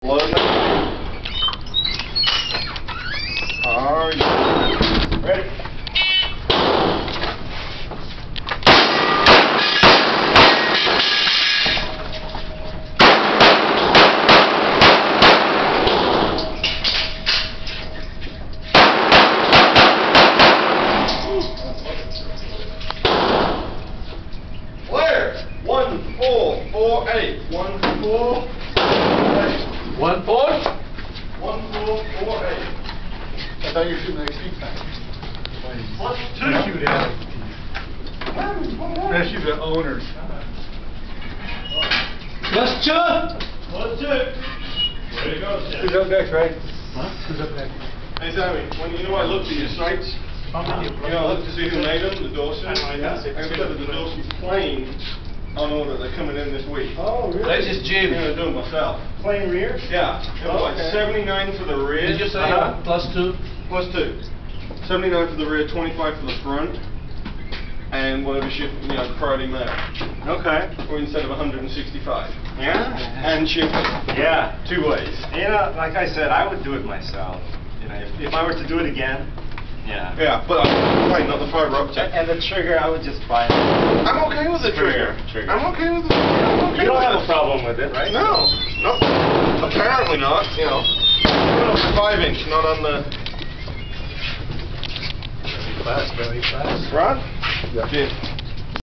Load. Are you ready? Where? 1448. 1448. 1448. I thought you were shooting the extreme time. What's two? Shoot at it. Shoot the owners. Let's jump! What's two? Way to go, Sam. Who's up next, right? Huh? Who's up next? Hey, Sammy, when you know I looked at your sights, I looked to see who made them, the Dawsons. I said that the Dawsons plane on order, they're coming in this week. Oh, really? This is Jim. I'm going to do it myself. Plain rear? Yeah. It was like 79 for the rear. Did you say +2? Plus 2. 79 for the rear, 25 for the front. And whatever shift, priority mail. Okay. Or instead of 165. Yeah? And shipping. Yeah. 2 ways. Like I said, I would do it myself. If I were to do it again, yeah. Yeah, but I'm playing not the fiber optic. And the trigger, I would just buy it. I'm okay with the trigger. I'm okay with the trigger. You don't have a problem with it, right? No. Apparently not, Put it on the 5-inch, not on the... Very fast. Right? Yeah. Yeah.